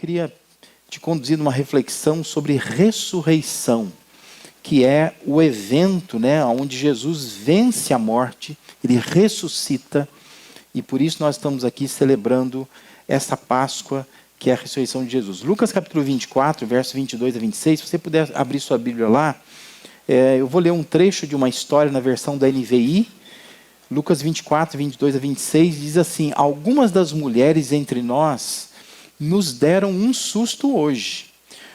queria te conduzir numa reflexão sobre ressurreição, que é o evento, né, onde Jesus vence a morte, ele ressuscita, e por isso nós estamos aqui celebrando essa Páscoa, que é a ressurreição de Jesus. Lucas capítulo 24, verso 22 a 26, se você puder abrir sua Bíblia lá, eu vou ler um trecho de uma história na versão da NVI. Lucas 24, 22 a 26, diz assim: algumas das mulheres entre nós nos deram um susto hoje.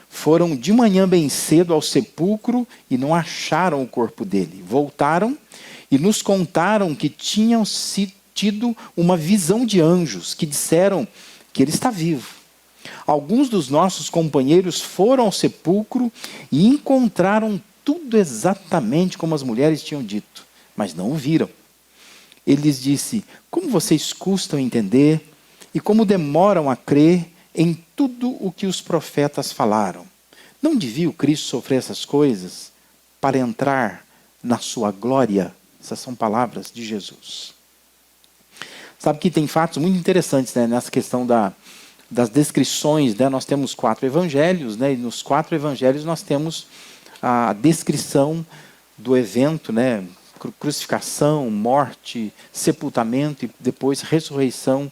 Foram de manhã bem cedo ao sepulcro e não acharam o corpo dele. Voltaram e nos contaram que tinham tido uma visão de anjos, que disseram que ele está vivo. Alguns dos nossos companheiros foram ao sepulcro e encontraram tudo exatamente como as mulheres tinham dito, mas não o viram. Ele lhes disse: como vocês custam entender e como demoram a crer em tudo o que os profetas falaram. Não devia o Cristo sofrer essas coisas para entrar na sua glória? Essas são palavras de Jesus. Sabe que tem fatos muito interessantes, né, nessa questão das descrições, né? Nós temos 4 evangelhos, né, e nos 4 evangelhos nós temos a descrição do evento, né, crucificação, morte, sepultamento e depois ressurreição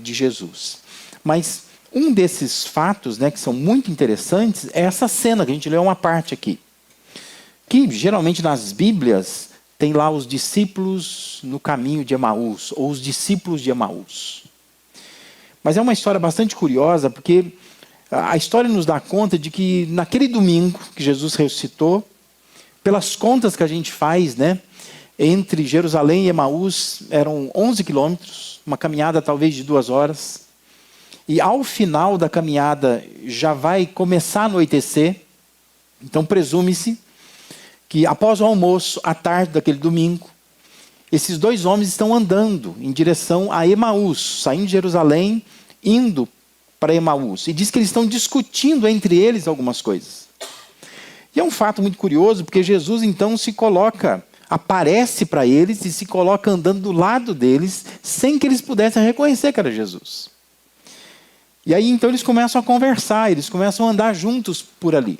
de Jesus. Mas um desses fatos, né, que são muito interessantes, é essa cena, que a gente leu uma parte aqui. Que geralmente nas Bíblias tem lá os discípulos no caminho de Emaús, ou os discípulos de Emaús. Mas é uma história bastante curiosa, porque a história nos dá conta de que naquele domingo que Jesus ressuscitou, pelas contas que a gente faz, né, entre Jerusalém e Emaús, eram 11 quilômetros, uma caminhada talvez de 2 horas. E ao final da caminhada já vai começar a anoitecer. Então presume-se que após o almoço, à tarde daquele domingo, esses 2 homens estão andando em direção a Emaús, saindo de Jerusalém, indo para Emaús. E diz que eles estão discutindo entre eles algumas coisas. E é um fato muito curioso, porque Jesus então se coloca, aparece para eles e se coloca andando do lado deles, sem que eles pudessem reconhecer que era Jesus. E aí então eles começam a conversar, eles começam a andar juntos por ali.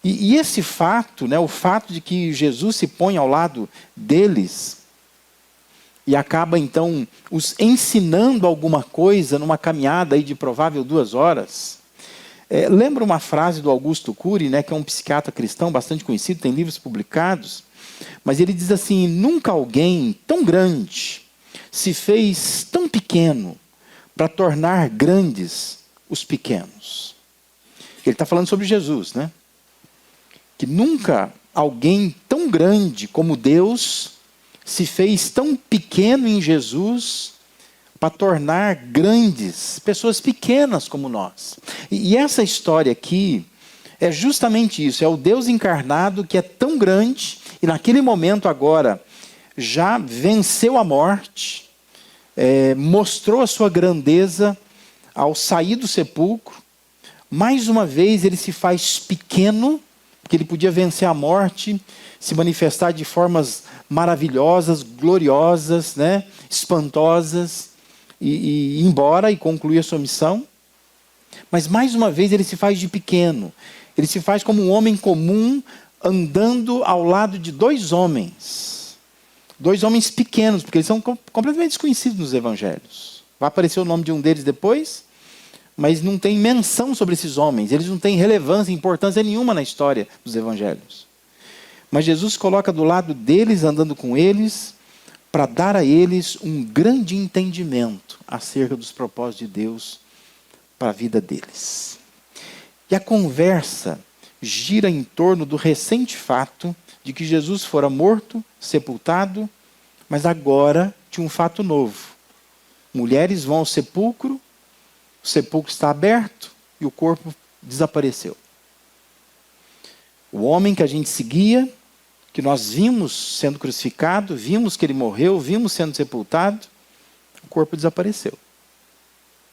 E esse fato, né, o fato de que Jesus se põe ao lado deles e acaba então os ensinando alguma coisa numa caminhada aí de provável 2 horas, lembra uma frase do Augusto Cury, né, que é um psiquiatra cristão bastante conhecido, tem livros publicados, mas ele diz assim: nunca alguém tão grande se fez tão pequeno para tornar grandes os pequenos. Ele está falando sobre Jesus, né? Que nunca alguém tão grande como Deus se fez tão pequeno em Jesus para tornar grandes pessoas pequenas como nós. E essa história aqui é justamente isso, é o Deus encarnado que é tão grande e naquele momento agora já venceu a morte, mostrou a sua grandeza ao sair do sepulcro. Mais uma vez ele se faz pequeno, porque ele podia vencer a morte, se manifestar de formas maravilhosas, gloriosas, né, espantosas, e ir embora e concluir a sua missão. Mas mais uma vez ele se faz de pequeno. Ele se faz como um homem comum, andando ao lado de 2 homens. 2 homens pequenos, porque eles são completamente desconhecidos nos evangelhos. Vai aparecer o nome de um deles depois, mas não tem menção sobre esses homens. Eles não têm relevância, importância nenhuma na história dos evangelhos. Mas Jesus coloca do lado deles, andando com eles, para dar a eles um grande entendimento acerca dos propósitos de Deus para a vida deles. E a conversa gira em torno do recente fato de que Jesus fora morto, sepultado, mas agora tinha um fato novo. Mulheres vão ao sepulcro, o sepulcro está aberto e o corpo desapareceu. O homem que a gente seguia, que nós vimos sendo crucificado, vimos que ele morreu, vimos sendo sepultado, o corpo desapareceu.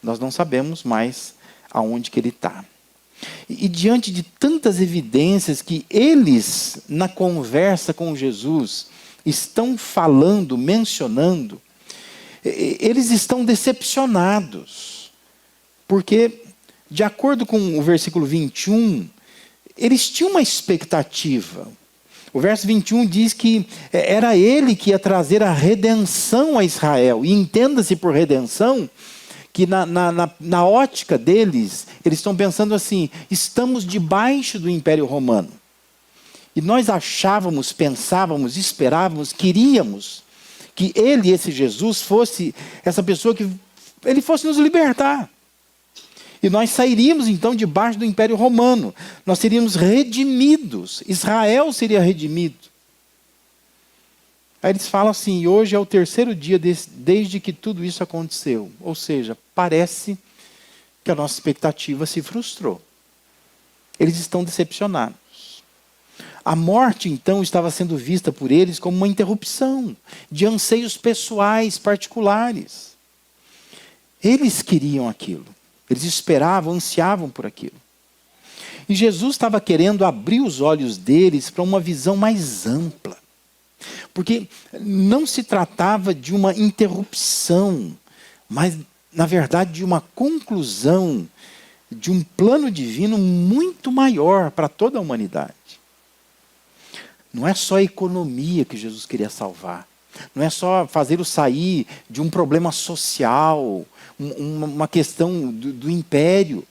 Nós não sabemos mais aonde que ele está. E diante de tantas evidências que eles, na conversa com Jesus, estão falando, mencionando, eles estão decepcionados. Porque, de acordo com o versículo 21, eles tinham uma expectativa. O verso 21 diz que era ele que ia trazer a redenção a Israel. E entenda-se por redenção que na ótica deles, eles estão pensando assim: estamos debaixo do Império Romano. E nós achávamos, pensávamos, esperávamos, queríamos que ele, esse Jesus, fosse essa pessoa que ele fosse nos libertar. E nós sairíamos então debaixo do Império Romano. Nós seríamos redimidos. Israel seria redimido. Aí eles falam assim: e hoje é o terceiro dia desde que tudo isso aconteceu. Ou seja, parece que a nossa expectativa se frustrou. Eles estão decepcionados. A morte, então, estava sendo vista por eles como uma interrupção de anseios pessoais, particulares. Eles queriam aquilo. Eles esperavam, ansiavam por aquilo. E Jesus estava querendo abrir os olhos deles para uma visão mais ampla. Porque não se tratava de uma interrupção, mas, na verdade, de uma conclusão de um plano divino muito maior para toda a humanidade. Não é só a economia que Jesus queria salvar. Não é só fazê-lo sair de um problema social, uma questão do império,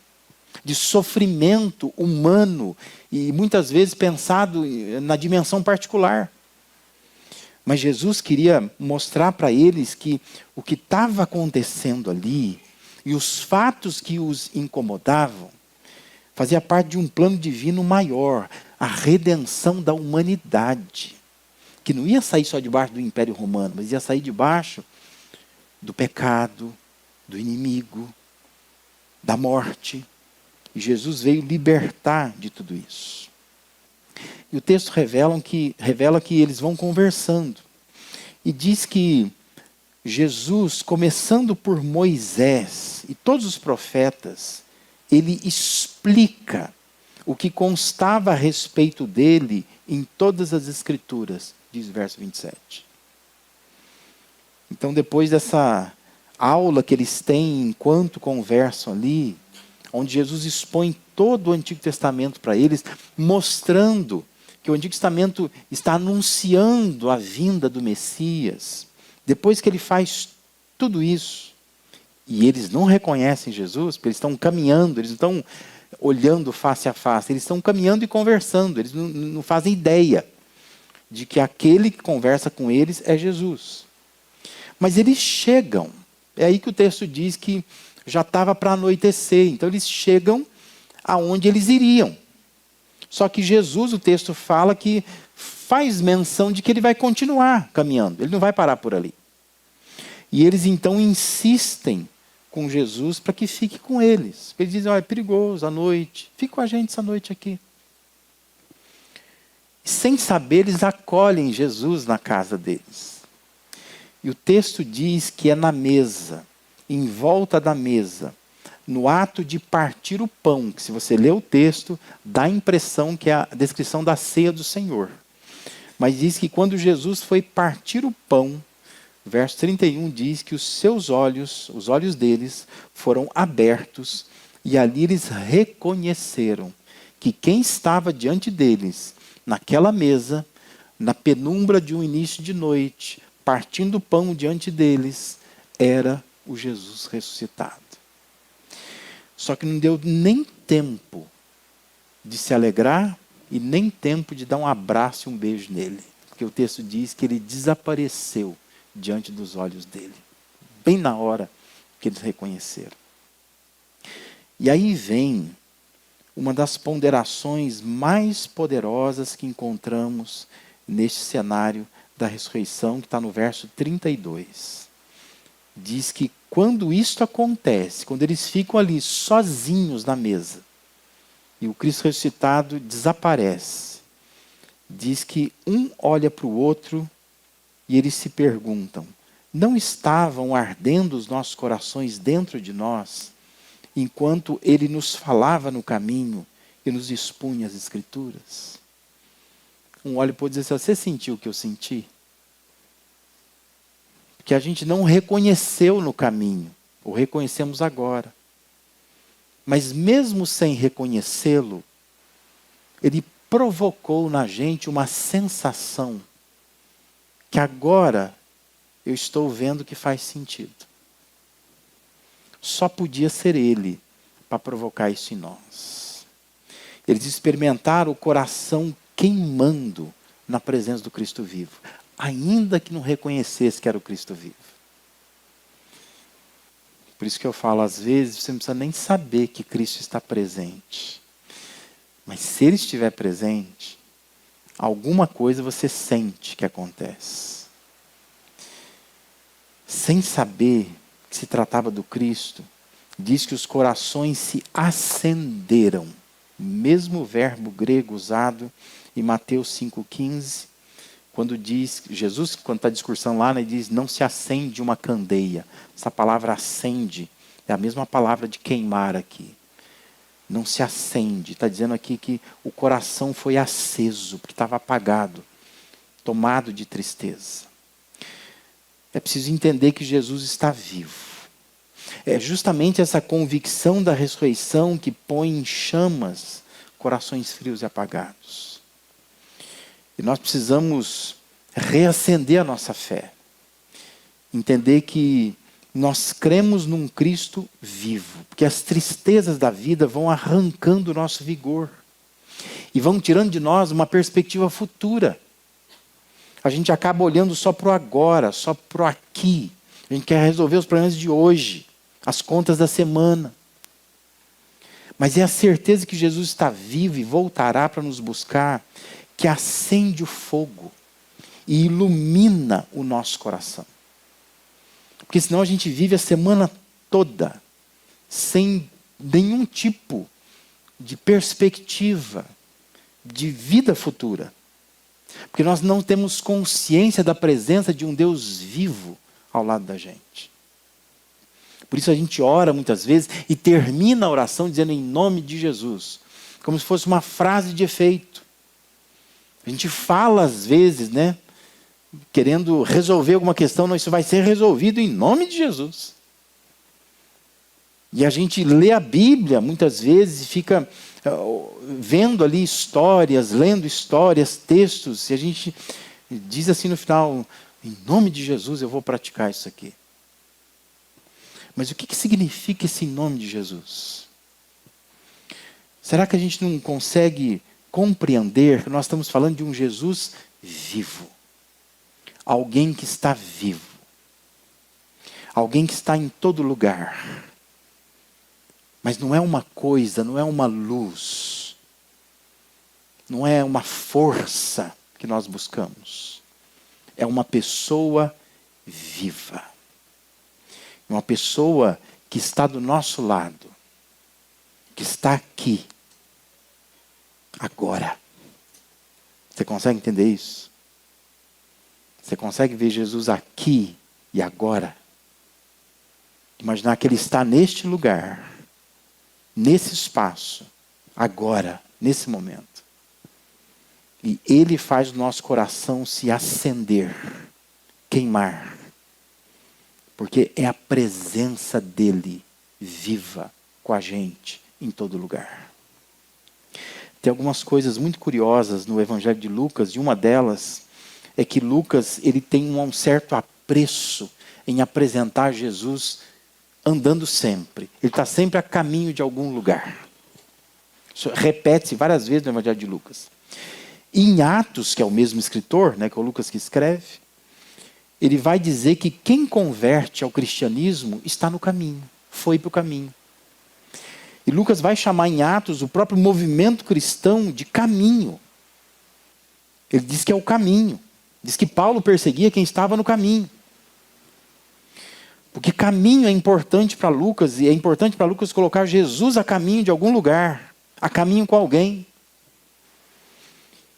de sofrimento humano, e muitas vezes pensado na dimensão particular. Mas Jesus queria mostrar para eles que o que estava acontecendo ali, e os fatos que os incomodavam, fazia parte de um plano divino maior, a redenção da humanidade. Que não ia sair só debaixo do Império Romano, mas ia sair debaixo do pecado, do inimigo, da morte. E Jesus veio libertar de tudo isso. E o texto revela que eles vão conversando. E diz que Jesus, começando por Moisés e todos os profetas, ele explica o que constava a respeito dele em todas as Escrituras, diz o verso 27. Então, depois dessa aula que eles têm enquanto conversam ali, onde Jesus expõe todo o Antigo Testamento para eles, mostrando que o Antigo Testamento está anunciando a vinda do Messias. Depois que ele faz tudo isso, e eles não reconhecem Jesus, porque eles estão caminhando, eles estão olhando face a face, eles estão caminhando e conversando, eles não fazem ideia de que aquele que conversa com eles é Jesus. Mas eles chegam, é aí que o texto diz que já estava para anoitecer, então eles chegam aonde eles iriam. Só que Jesus, o texto fala que faz menção de que ele vai continuar caminhando, ele não vai parar por ali. E eles então insistem com Jesus para que fique com eles. Eles dizem: é perigoso à noite, fique com a gente essa noite aqui. E, sem saber, eles acolhem Jesus na casa deles. E o texto diz que é na mesa, em volta da mesa, no ato de partir o pão, que se você ler o texto, dá a impressão que é a descrição da ceia do Senhor. Mas diz que quando Jesus foi partir o pão, verso 31 diz que os seus olhos, os olhos deles, foram abertos e ali eles reconheceram que quem estava diante deles, naquela mesa, na penumbra de um início de noite, partindo o pão diante deles, era o Jesus ressuscitado. Só que não deu nem tempo de se alegrar e nem tempo de dar um abraço e um beijo nele. Porque o texto diz que ele desapareceu diante dos olhos dele, bem na hora que eles reconheceram. E aí vem uma das ponderações mais poderosas que encontramos neste cenário da ressurreição, que está no verso 32. Diz que quando isto acontece, quando eles ficam ali sozinhos na mesa, e o Cristo ressuscitado desaparece, diz que um olha para o outro e eles se perguntam: não estavam ardendo os nossos corações dentro de nós, enquanto ele nos falava no caminho e nos expunha as Escrituras? Um olha e pode dizer assim: você sentiu o que eu senti? Que a gente não reconheceu no caminho, ou reconhecemos agora. Mas mesmo sem reconhecê-lo, ele provocou na gente uma sensação que agora eu estou vendo que faz sentido. Só podia ser ele para provocar isso em nós. Eles experimentaram o coração queimando na presença do Cristo vivo, ainda que não reconhecesse que era o Cristo vivo. Por isso que eu falo, às vezes você não precisa nem saber que Cristo está presente. Mas se ele estiver presente, alguma coisa você sente que acontece. Sem saber que se tratava do Cristo, diz que os corações se acenderam. Mesmo verbo grego usado em Mateus 5,15, quando diz, Jesus, quando está discursando lá, ele diz, não se acende uma candeia. Essa palavra acende é a mesma palavra de queimar aqui. Não se acende. Está dizendo aqui que o coração foi aceso, porque estava apagado, tomado de tristeza. É preciso entender que Jesus está vivo. É justamente essa convicção da ressurreição que põe em chamas corações frios e apagados. E nós precisamos reacender a nossa fé. Entender que nós cremos num Cristo vivo. Porque as tristezas da vida vão arrancando o nosso vigor. E vão tirando de nós uma perspectiva futura. A gente acaba olhando só para o agora, só para o aqui. A gente quer resolver os problemas de hoje, as contas da semana. Mas é a certeza que Jesus está vivo e voltará para nos buscar que acende o fogo e ilumina o nosso coração. Porque senão a gente vive a semana toda sem nenhum tipo de perspectiva de vida futura. Porque nós não temos consciência da presença de um Deus vivo ao lado da gente. Por isso a gente ora muitas vezes e termina a oração dizendo em nome de Jesus. Como se fosse uma frase de efeito. A gente fala às vezes, né? Querendo resolver alguma questão, não, isso vai ser resolvido em nome de Jesus. E a gente lê a Bíblia muitas vezes e fica vendo ali histórias, lendo histórias, textos, e a gente diz assim no final, em nome de Jesus eu vou praticar isso aqui. Mas o que significa esse em nome de Jesus? Será que a gente não consegue compreender que nós estamos falando de um Jesus vivo? Alguém que está vivo. Alguém que está em todo lugar. Mas não é uma coisa, não é uma luz. Não é uma força que nós buscamos. É uma pessoa viva. Uma pessoa que está do nosso lado. Que está aqui. Agora. Você consegue entender isso? Você consegue ver Jesus aqui e agora? Imaginar que Ele está neste lugar, nesse espaço, agora, nesse momento. E Ele faz o nosso coração se acender, queimar. Porque é a presença dEle viva com a gente em todo lugar. Tem algumas coisas muito curiosas no Evangelho de Lucas, e uma delas é que Lucas ele tem um certo apreço em apresentar Jesus andando sempre. Ele está sempre a caminho de algum lugar. Isso repete-se várias vezes no Evangelho de Lucas. E em Atos, que é o mesmo escritor, né, que é o Lucas que escreve, ele vai dizer que quem converte ao cristianismo está no caminho, foi para o caminho. E Lucas vai chamar em Atos o próprio movimento cristão de caminho. Ele diz que é o caminho. Diz que Paulo perseguia quem estava no caminho. Porque caminho é importante para Lucas, e é importante para Lucas colocar Jesus a caminho de algum lugar, a caminho com alguém.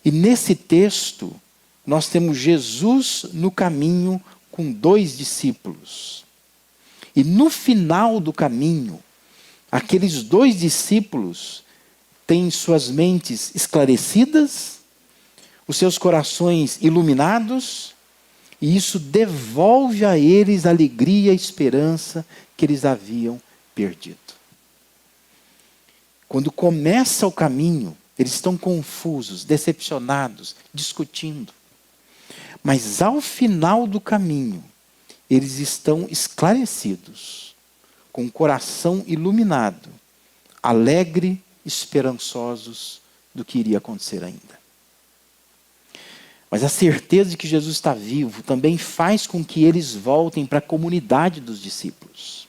E nesse texto, nós temos Jesus no caminho com 2 discípulos. E no final do caminho, aqueles 2 discípulos têm suas mentes esclarecidas, os seus corações iluminados, e isso devolve a eles a alegria e a esperança que eles haviam perdido. Quando começa o caminho, eles estão confusos, decepcionados, discutindo. Mas ao final do caminho, eles estão esclarecidos, com o coração iluminado, alegre, esperançosos do que iria acontecer ainda. Mas a certeza de que Jesus está vivo também faz com que eles voltem para a comunidade dos discípulos.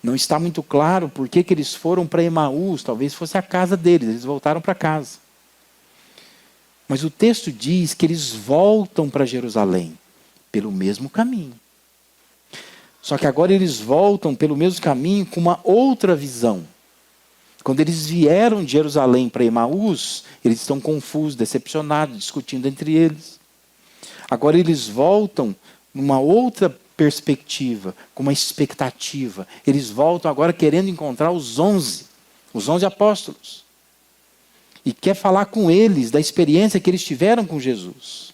Não está muito claro por que eles foram para Emaús, talvez fosse a casa deles, eles voltaram para casa. Mas o texto diz que eles voltam para Jerusalém, pelo mesmo caminho. Só que agora eles voltam pelo mesmo caminho com uma outra visão. Quando eles vieram de Jerusalém para Emaús, eles estão confusos, decepcionados, discutindo entre eles. Agora eles voltam numa outra perspectiva, com uma expectativa. Eles voltam agora querendo encontrar os 11 apóstolos. E quer falar com eles da experiência que eles tiveram com Jesus.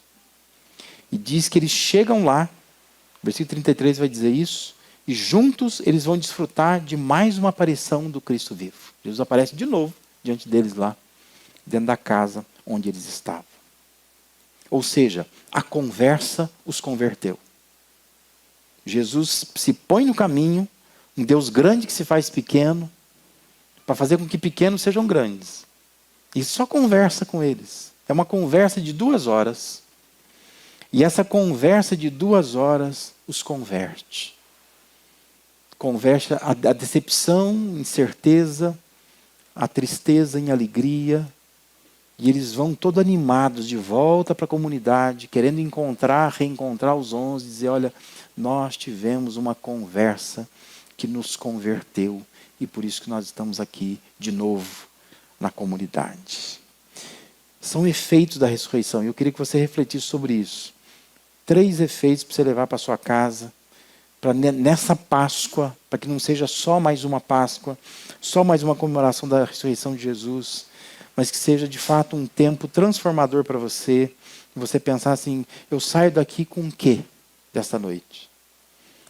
E diz que eles chegam lá, o versículo 33 vai dizer isso, e juntos eles vão desfrutar de mais uma aparição do Cristo vivo. Jesus aparece de novo diante deles lá, dentro da casa onde eles estavam. Ou seja, a conversa os converteu. Jesus se põe no caminho, um Deus grande que se faz pequeno, para fazer com que pequenos sejam grandes. E só conversa com eles. É uma conversa de 2 horas. E essa conversa de 2 horas os converte. Converte a decepção em certeza, a tristeza em alegria. E eles vão todos animados de volta para a comunidade, querendo reencontrar os 11, dizer, olha, nós tivemos uma conversa que nos converteu e por isso que nós estamos aqui de novo na comunidade. São efeitos da ressurreição e eu queria que você refletisse sobre isso. 3 efeitos para você levar para a sua casa, para nessa Páscoa, para que não seja só mais uma Páscoa, só mais uma comemoração da ressurreição de Jesus, mas que seja de fato um tempo transformador para você, e você pensar assim, eu saio daqui com o quê desta noite?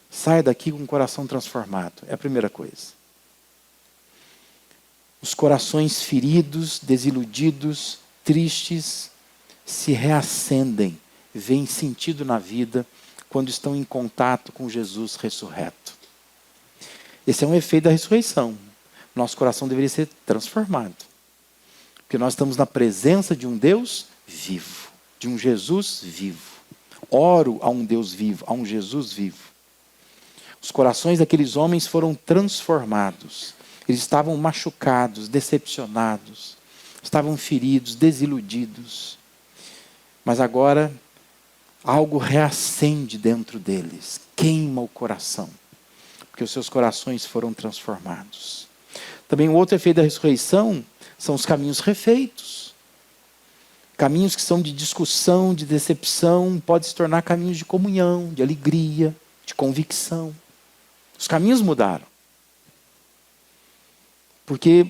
Saio daqui com o coração transformado, é a primeira coisa. Os corações feridos, desiludidos, tristes, se reacendem, veem sentido na vida quando estão em contato com Jesus ressurreto. Esse é um efeito da ressurreição. Nosso coração deveria ser transformado. Porque nós estamos na presença de um Deus vivo, de um Jesus vivo. Oro a um Deus vivo, a um Jesus vivo. Os corações daqueles homens foram transformados. Eles estavam machucados, decepcionados, estavam feridos, desiludidos. Mas agora algo reacende dentro deles, queima o coração, porque os seus corações foram transformados. Também o outro efeito da ressurreição são os caminhos refeitos. Caminhos que são de discussão, de decepção, podem se tornar caminhos de comunhão, de alegria, de convicção. Os caminhos mudaram. Porque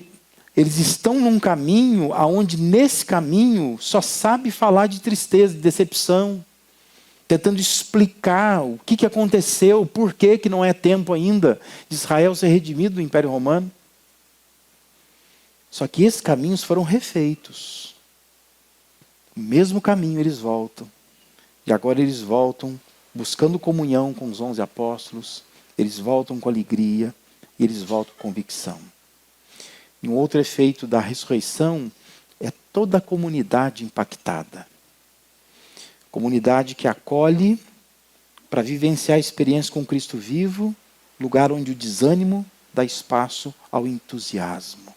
eles estão num caminho onde nesse caminho só sabe falar de tristeza, de decepção, tentando explicar o que aconteceu, por que não é tempo ainda de Israel ser redimido do Império Romano. Só que esses caminhos foram refeitos. O mesmo caminho eles voltam. E agora eles voltam buscando comunhão com os 11 apóstolos, eles voltam com alegria, e eles voltam com convicção. E um outro efeito da ressurreição é toda a comunidade impactada. Comunidade que acolhe para vivenciar a experiência com Cristo vivo, lugar onde o desânimo dá espaço ao entusiasmo.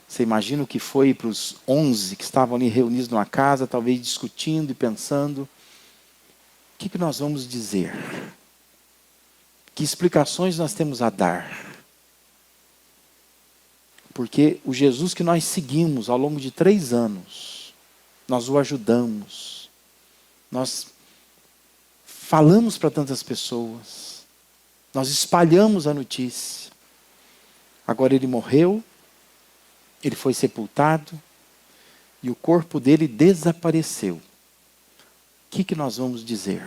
Você imagina o que foi para os 11 que estavam ali reunidos numa casa, talvez discutindo e pensando, o que nós vamos dizer? Que explicações nós temos a dar? Porque o Jesus que nós seguimos ao longo de 3 anos, nós o ajudamos, nós falamos para tantas pessoas, nós espalhamos a notícia. Agora ele morreu, ele foi sepultado e o corpo dele desapareceu. O que nós vamos dizer?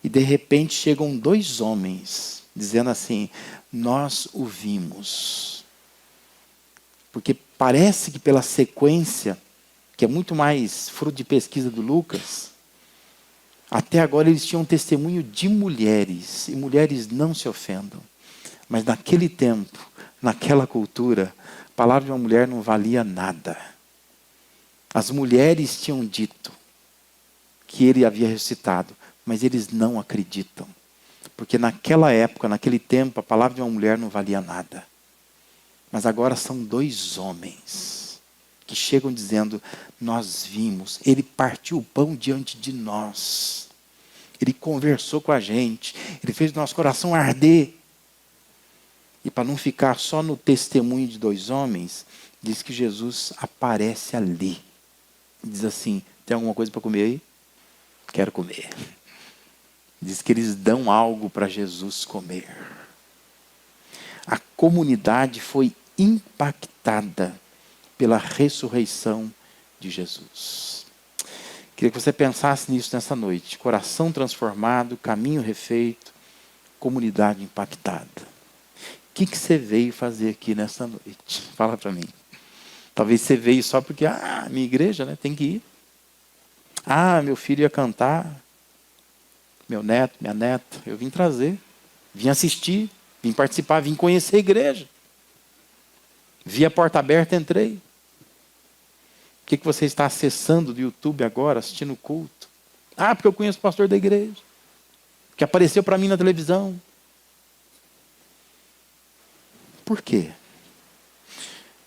E de repente chegam 2 homens dizendo assim, nós o vimos. Porque parece que pela sequência, que é muito mais fruto de pesquisa do Lucas, até agora eles tinham testemunho de mulheres, e mulheres não se ofendam. Mas naquele tempo, naquela cultura, a palavra de uma mulher não valia nada. As mulheres tinham dito que ele havia ressuscitado, mas eles não acreditam. Porque naquela época, naquele tempo, a palavra de uma mulher não valia nada. Mas agora são 2 homens que chegam dizendo: nós vimos, ele partiu o pão diante de nós. Ele conversou com a gente, ele fez o nosso coração arder. E para não ficar só no testemunho de 2 homens, diz que Jesus aparece ali. Diz assim: tem alguma coisa para comer aí? Quero comer. Diz que eles dão algo para Jesus comer. A comunidade foi impactada pela ressurreição de Jesus. Queria que você pensasse nisso nessa noite. Coração transformado, caminho refeito, comunidade impactada. O que você veio fazer aqui nessa noite? Fala para mim. Talvez você veio só porque, minha igreja, né, tem que ir. Meu filho ia cantar. Meu neto, minha neta, eu vim trazer. Vim assistir, vim participar, vim conhecer a igreja. Vi a porta aberta, entrei. O que você está acessando do YouTube agora, assistindo o culto? Porque eu conheço o pastor da igreja. Que apareceu para mim na televisão. Por quê?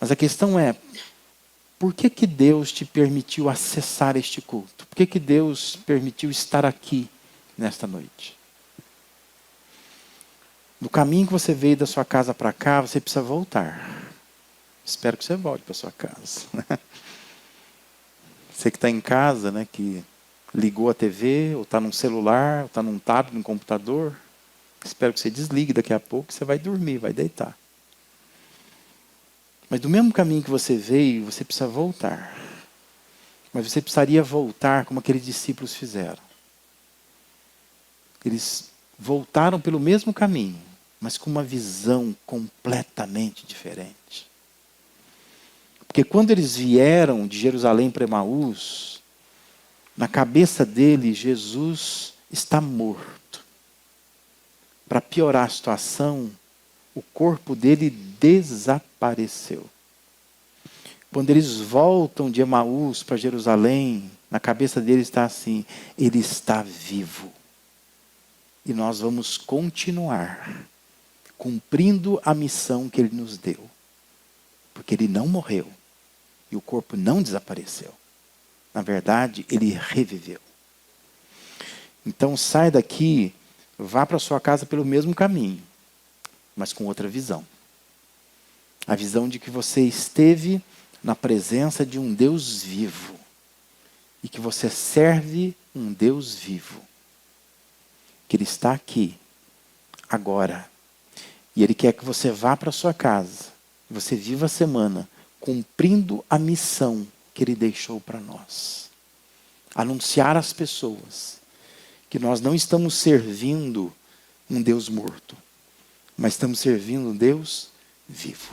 Mas a questão é, por que Deus te permitiu acessar este culto? Por que Deus permitiu estar aqui nesta noite? No caminho que você veio da sua casa para cá, você precisa voltar. Espero que você volte para sua casa. Você que está em casa, né, que ligou a TV, ou está num celular, ou está num tablet, num computador, espero que você desligue daqui a pouco, você vai dormir, vai deitar. Mas do mesmo caminho que você veio, você precisa voltar. Mas você precisaria voltar como aqueles discípulos fizeram. Eles voltaram pelo mesmo caminho, mas com uma visão completamente diferente. Porque quando eles vieram de Jerusalém para Emaús, na cabeça deles, Jesus está morto. Para piorar a situação, o corpo dele desapareceu. Quando eles voltam de Emaús para Jerusalém, na cabeça deles está assim: ele está vivo. E nós vamos continuar cumprindo a missão que ele nos deu. Porque ele não morreu. E o corpo não desapareceu. Na verdade, ele reviveu. Então sai daqui, vá para sua casa pelo mesmo caminho, mas com outra visão. A visão de que você esteve na presença de um Deus vivo. E que você serve um Deus vivo. Que Ele está aqui, agora. E Ele quer que você vá para sua casa. Você viva a semana cumprindo a missão que Ele deixou para nós. Anunciar às pessoas que nós não estamos servindo um Deus morto, mas estamos servindo um Deus vivo.